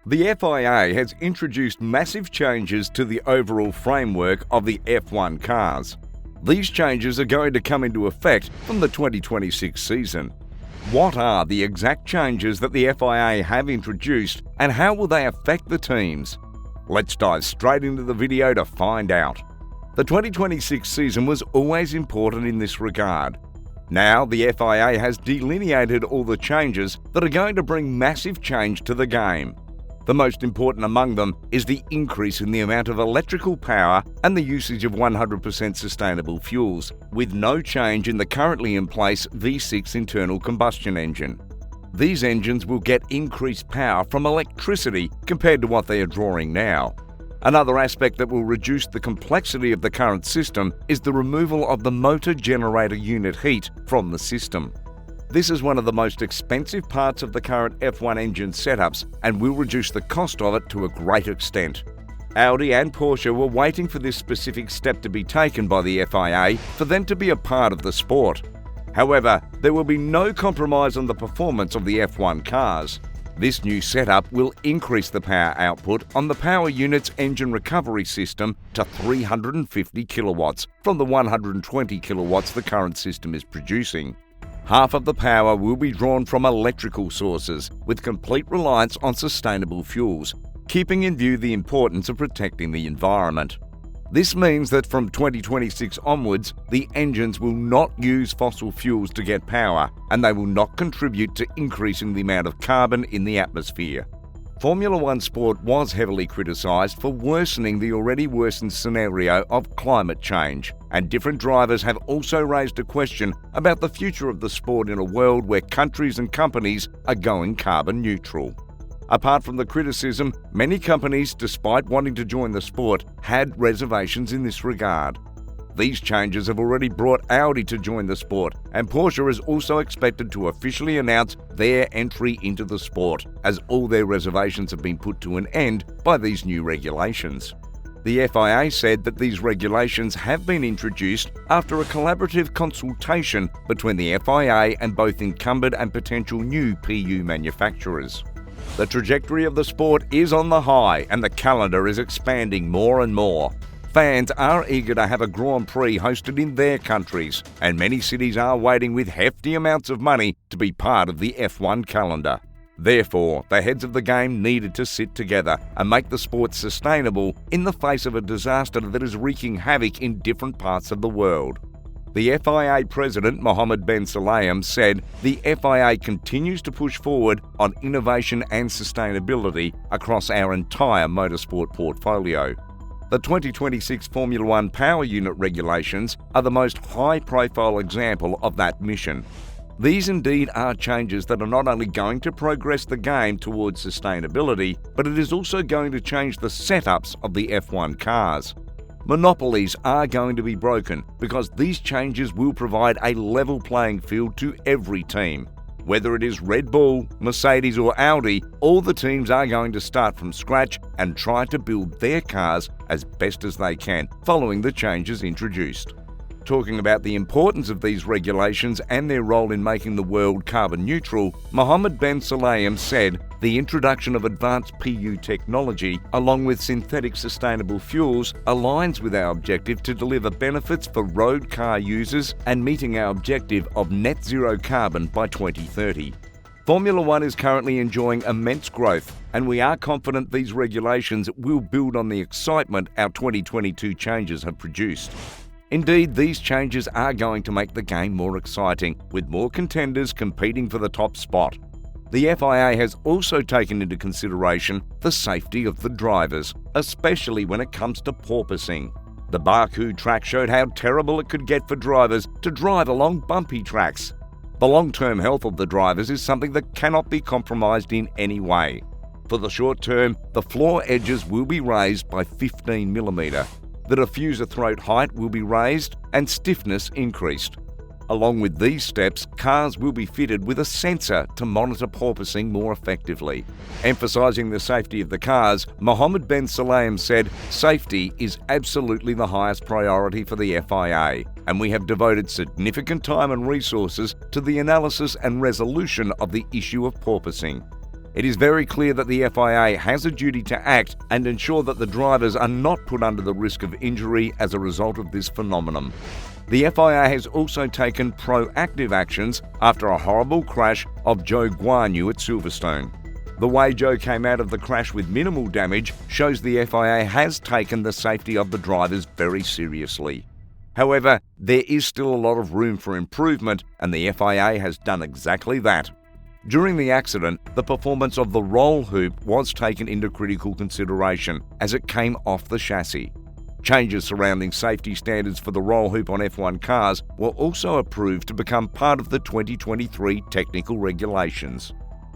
The FIA has introduced massive changes to the overall framework of the F1 cars. These changes are going to come into effect from the 2026 season. What are the exact changes that the FIA have introduced and how will they affect the teams? Let's dive straight into the video to find out. The 2026 season was always important in this regard. Now the FIA has delineated all the changes that are going to bring massive change to the game. The most important among them is the increase in the amount of electrical power and the usage of 100% sustainable fuels, with no change in the currently in place V6 internal combustion engine. These engines will get increased power from electricity compared to what they are drawing now. Another aspect that will reduce the complexity of the current system is the removal of the motor generator unit heat from the system. This is one of the most expensive parts of the current F1 engine setups and will reduce the cost of it to a great extent. Audi and Porsche were waiting for this specific step to be taken by the FIA for them to be a part of the sport. However, there will be no compromise on the performance of the F1 cars. This new setup will increase the power output on the power unit's engine recovery system to 350 kilowatts from the 120 kilowatts the current system is producing. Half of the power will be drawn from electrical sources, with complete reliance on sustainable fuels, keeping in view the importance of protecting the environment. This means that from 2026 onwards, the engines will not use fossil fuels to get power, and they will not contribute to increasing the amount of carbon in the atmosphere. Formula One sport was heavily criticised for worsening the already worsened scenario of climate change, and different drivers have also raised a question about the future of the sport in a world where countries and companies are going carbon neutral. Apart from the criticism, many companies, despite wanting to join the sport, had reservations in this regard. These changes have already brought Audi to join the sport, and Porsche is also expected to officially announce their entry into the sport, as all their reservations have been put to an end by these new regulations. The FIA said that these regulations have been introduced after a collaborative consultation between the FIA and both incumbent and potential new PU manufacturers. The trajectory of the sport is on the high and the calendar is expanding more and more. Fans are eager to have a Grand Prix hosted in their countries, and many cities are waiting with hefty amounts of money to be part of the F1 calendar. Therefore, the heads of the game needed to sit together and make the sport sustainable in the face of a disaster that is wreaking havoc in different parts of the world. The FIA President Mohammed bin Sulayem said the FIA continues to push forward on innovation and sustainability across our entire motorsport portfolio. The 2026 Formula One power unit regulations are the most high-profile example of that mission. These indeed are changes that are not only going to progress the game towards sustainability, but it is also going to change the setups of the F1 cars. Monopolies are going to be broken because these changes will provide a level playing field to every team. Whether it is Red Bull, Mercedes or Audi, all the teams are going to start from scratch and try to build their cars as best as they can, following the changes introduced. Talking about the importance of these regulations and their role in making the world carbon neutral, Mohammed bin Sulayem said the introduction of advanced PU technology, along with synthetic sustainable fuels, aligns with our objective to deliver benefits for road car users and meeting our objective of net zero carbon by 2030. Formula One is currently enjoying immense growth, and we are confident these regulations will build on the excitement our 2022 changes have produced. Indeed, these changes are going to make the game more exciting, with more contenders competing for the top spot. The FIA has also taken into consideration the safety of the drivers, especially when it comes to porpoising. The Baku track showed how terrible it could get for drivers to drive along bumpy tracks. The long-term health of the drivers is something that cannot be compromised in any way. For the short term, the floor edges will be raised by 15mm. The diffuser throat height will be raised and stiffness increased. Along with these steps, cars will be fitted with a sensor to monitor porpoising more effectively. Emphasising the safety of the cars, Mohammed bin Sulayem said, "Safety is absolutely the highest priority for the FIA, and we have devoted significant time and resources to the analysis and resolution of the issue of porpoising." It is very clear that the FIA has a duty to act and ensure that the drivers are not put under the risk of injury as a result of this phenomenon. The FIA has also taken proactive actions after a horrible crash of Joe Guan Yu at Silverstone. The way Joe came out of the crash with minimal damage shows the FIA has taken the safety of the drivers very seriously. However, there is still a lot of room for improvement, and the FIA has done exactly that. During the accident, the performance of the roll hoop was taken into critical consideration as it came off the chassis. Changes surrounding safety standards for the roll hoop on F1 cars were also approved to become part of the 2023 technical regulations.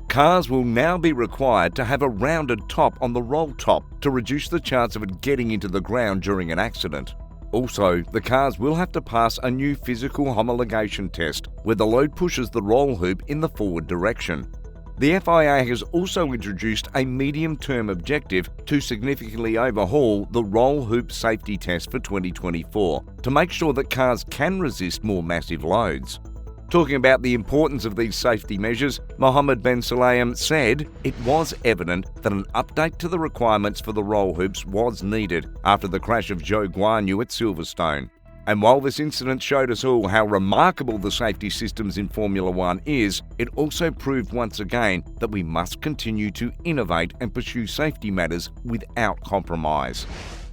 Cars will now be required to have a rounded top on the roll top to reduce the chance of it getting into the ground during an accident. Also, the cars will have to pass a new physical homologation test where the load pushes the roll hoop in the forward direction. The FIA has also introduced a medium-term objective to significantly overhaul the roll hoop safety test for 2024 to make sure that cars can resist more massive loads. Talking about the importance of these safety measures, Mohammed Ben Sulayem said it was evident that an update to the requirements for the roll hoops was needed after the crash of Joe Guan Yu at Silverstone. And while this incident showed us all how remarkable the safety systems in Formula One is, it also proved once again that we must continue to innovate and pursue safety matters without compromise.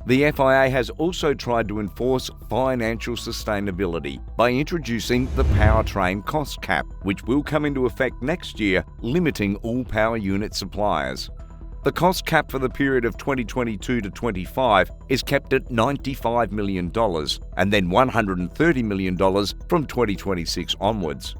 The FIA has also tried to enforce financial sustainability by introducing the powertrain cost cap, which will come into effect next year, limiting all power unit suppliers. The cost cap for the period of 2022 to 25 is kept at $95 million and then $130 million from 2026 onwards.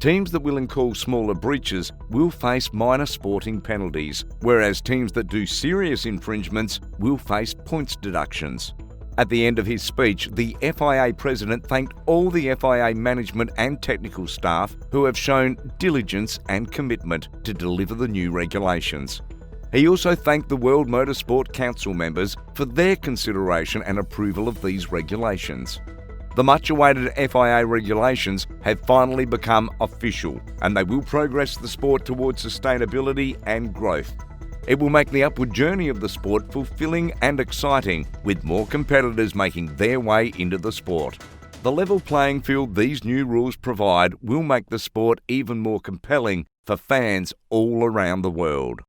Teams that will incur smaller breaches will face minor sporting penalties, whereas teams that do serious infringements will face points deductions. At the end of his speech, the FIA president thanked all the FIA management and technical staff who have shown diligence and commitment to deliver the new regulations. He also thanked the World Motorsport Council members for their consideration and approval of these regulations. The much-awaited FIA regulations have finally become official, and they will progress the sport towards sustainability and growth. It will make the upward journey of the sport fulfilling and exciting, with more competitors making their way into the sport. The level playing field these new rules provide will make the sport even more compelling for fans all around the world.